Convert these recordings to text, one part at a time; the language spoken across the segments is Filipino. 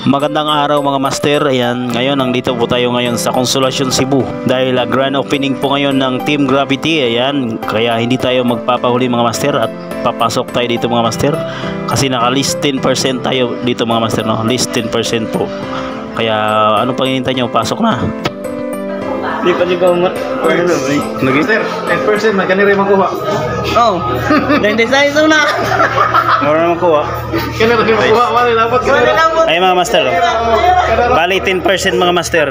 Magandang araw mga master. Ayan, ngayon nandito po tayo ngayon sa Consolacion, Cebu dahil grand opening po ngayon ng Team Gravity. Ayan, kaya hindi tayo magpapahuli mga master at papasok tayo dito mga master kasi naka list 10% tayo dito mga master, no? List 10% po. Kaya ano pang hinihintay nyo? Pasok na. Di pa di ka umat. Lagi? Sir, 10% man kanira makuha. Oh. Hindi sa iso na. Wala naman kuha. Kanira makuha, wala dapat kanira. Ay mga master, oh. Bali 10% mga master.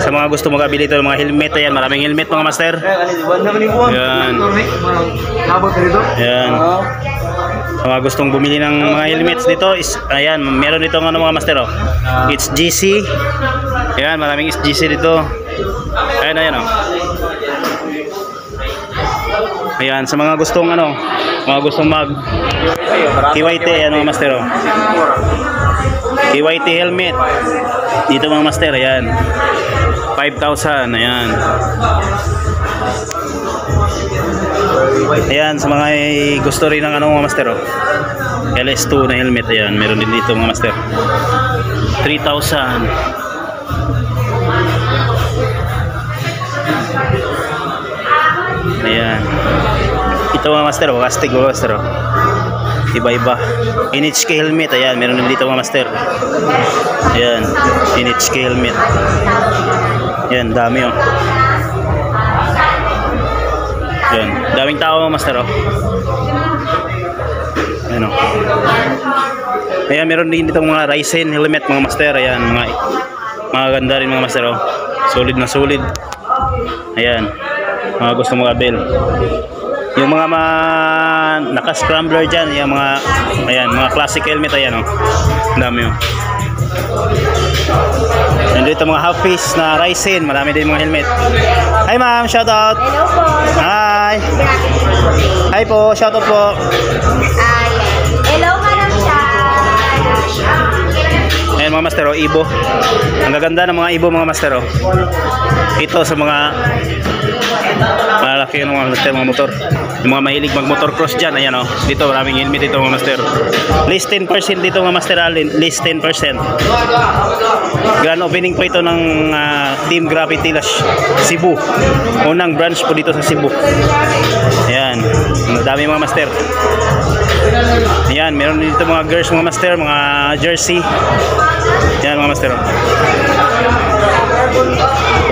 Sa mga gusto magabili ito ng mga helmet, ayan, maraming helmet mga master. Ayan. Labot dito. Ayan. Sa mga gustong bumili ng mga helmets dito is, ayan, meron dito ng ano mga master, oh. It's GC. Ayan, maraming GC dito. Ayan, ayan, oh. Ayan, sa mga gustong ano, mga gustong mag KYT, ayan mga master, oh. KYT helmet dito mga master, ayan, 5,000, ayan. Ayan, sa mga gusto rin ng ano mga master, oh. LS2 na helmet, ayan, meron din dito mga master, 3,000. Ayan, ito mga master, oh, kastig mga master, oh. Iba-iba. NHK helmet, ayan, meron din dito mga master. Ayan, NHK helmet. Ayan, dami, oh. Ayan, daming tao mga master, oh. Ayan, oh. Ayan, meron din dito mga Ryzen helmet mga master. Ayan, mga ganda rin mga master, oh. Solid na solid. Ayan, mga gusto mo abel. Yung mga naka-scrambler dyan, yung mga, ayan, mga classic helmet, ayan, oh. Dami, oh. Nandito mga half piece na Ryzen, marami din mga helmet. Hi ma'am, shout out. Hello po. Hi. Hi po, shout out po. Hello madam siya. Ayan mga master, oh, Ibo. Ang gaganda ng mga Ibo mga master, oh. Ito sa mga malaki ng mga master, mga motor. Yung mga mahilig mag-motor cross dyan, ayan, oh. Dito maraming helmet dito mga master. List 10% dito mga master, list 10%. Grand opening po ito ng Team Gravity Cebu. Unang branch po dito sa Cebu. Ayan, ang dami mga master. Ayan, meron dito mga girls mga master, mga jersey. Ayan mga master,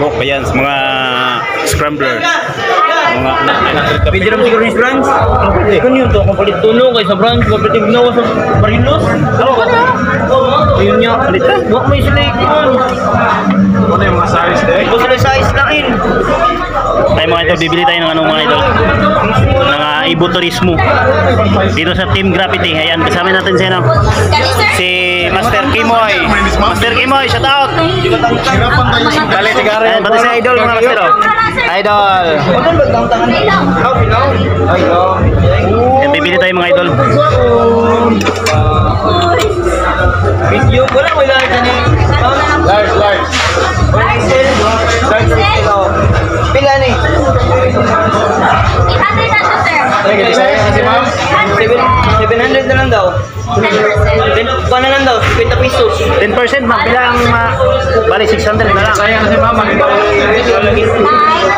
rock, ayan, mga scrambler. Pwede naman siguro yung branch. Kung yun to, kung palit tuno kayo sa branch, kung palit ginawa sa Barilos. Ayun niya, palit na. Huwag may sila ikon. Ano yung mga size day? Ito sila size na rin. Ay mga ito, bibili tayo ng anong mga ito, ng Ibo Turismo dito sa Team Gravity. Ayan, kasama natin si Master Kimoy. Master Kimoy, shout out. Ayan, pati si Idol mga master, oh. Idol. Ayan, bibili tayo mga idol. Video, wala ko ilang ka ni. Large. Pila ni? 800 na to sir. 700 na lang daw. 10%. Kuha na lang daw, 50 pesos. 10% ma'am, bilang bali 600 na lang. Sayang kasi mama.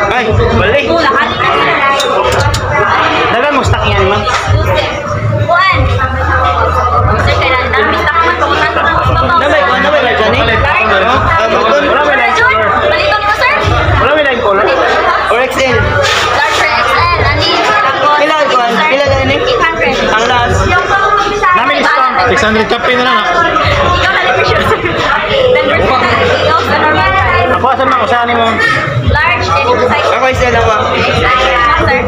Ay, bali. Dagan mo stock yan ma'am. Juan. Sir, kailan dami stock mo pakutan ko ng Namay ba dyan eh? Wala may line color. Balito mo sir? Wala may line color. Or XL? Large for XL. Ani? Pila kuhan? Pila gani? 800. Ang last? Namin discount. 600 kape na lang. Ikaw na lang sure sir. 10% na sales sa normal price. Ako asan mo, usahan mo. Large, denim size. Ako XL lang ba? Sir.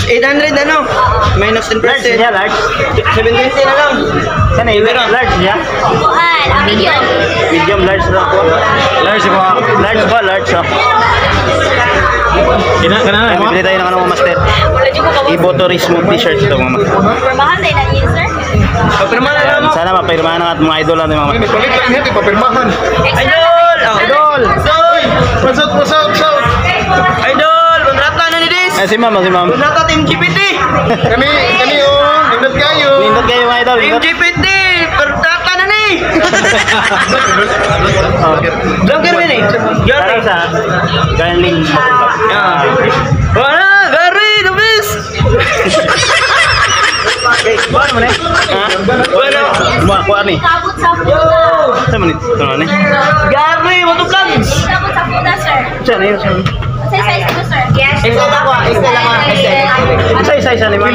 800 ano? Minus 10%. Large niya, large. 720 na lang. Sana yung large niya. Juan, medium. Medium, large na po. Large ko. Large ba, large, oh. Kana Ay, bibili tayo ng ano mga master. Wala dyan ko kawag. Ibo Turismo t-shirt ito mga master. Permahan tayo na yun sir. Papirma na lang mo. Sana mapirmahan ng mga idol natin mga master. Palit lang yan, papirmahan. Idol! Idol! Soy! What's up? Idol! Kontrata na ni Dis! Si ma'am. Kontrata Team GPT! Kami oh, nindot kayo. Nindot kayo mga idol. Team GPT! Kontrata na ni! Vlogger man eh. Gary. Sa galing mapunta. Wala, Gary, the best. Ano man eh? Ha? Wala. Kuha ni. Sabot-sabot. Saan man ito? Ano ni? Gary, mo to vlogs. Sabot-sabot na, sir. Saan yun? Saan? Sa size ko, sir. Yes. Excel ako, Excel ako, Excel. Isa ni man.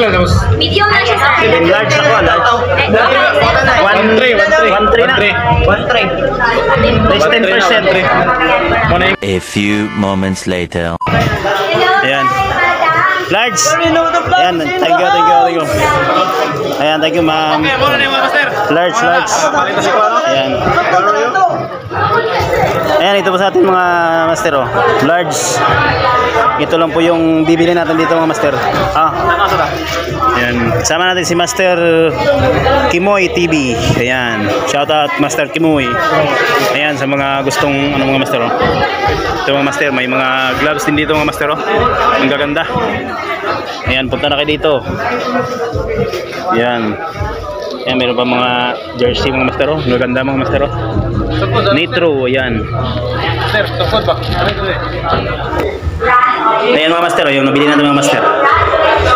Medium na siya, sir. Medium large ako, large. 1-3 na. 1-3. Less 10%. A few moments later. Ayan. Large. Ayan, thank you. Ayan, thank you, ma'am. Large. Ayan. Ayan, ito po sa ating mga master, oh. Large. Ito lang po yung bibili natin dito, mga master. Ayan. Kasama natin si Master Kimoy TV. Ayan. Shout out Master Kimoy. Ayan, sa mga gustong mga master, oh. Ito mga master, may mga gloves din dito, mga master, oh. Ang gaganda. Ayan, punta na kayo dito. Ayan. Ayan, meron pa mga jersey, mga master, oh. Ang gaganda, mga master, oh. Nitro, ayan. Ayan, mga master, oh. Yung nabili natin, mga master.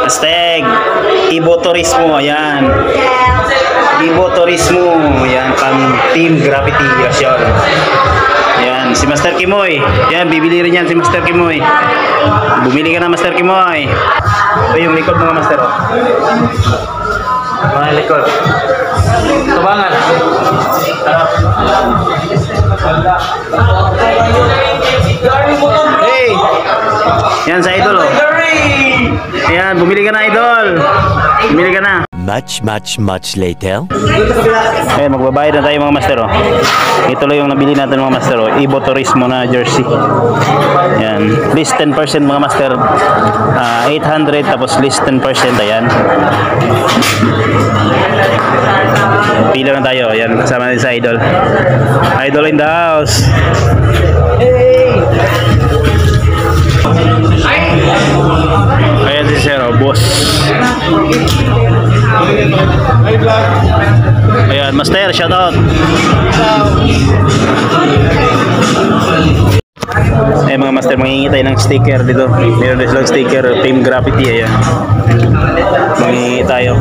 Hashtag Ibo Turismo, ayan. Ibo Turismo, ayan, pang Team Gravity Rasyon. Ayan, si Master Kimoy. Ayan, bibili rin yan si Master Kimoy. Bumili ka na, Master Kimoy. Ito yung likod, mga master, oh. Mga likod. Tubangan. Hey! Yan sa idol, oh. Ayan, bumili ka na, idol. Bumili ka na. Much later. Ayan, magbabayad na tayo, mga master, oh. Ito lang yung nabili natin, mga master, oh. Ibo Turismo na jersey. Ayan, list 10%, mga master. 800 tapos list 10%. Ayan. Pila na tayo. Ayan, kasama natin sa idol. Idol in the house. Ayan si Sir, oh, boss. Ayan, master, shout out. Ayan, mga master, mangingi tayo ng sticker dito. Meron din silang sticker, Team Gravity. Ayan, mangingi tayo.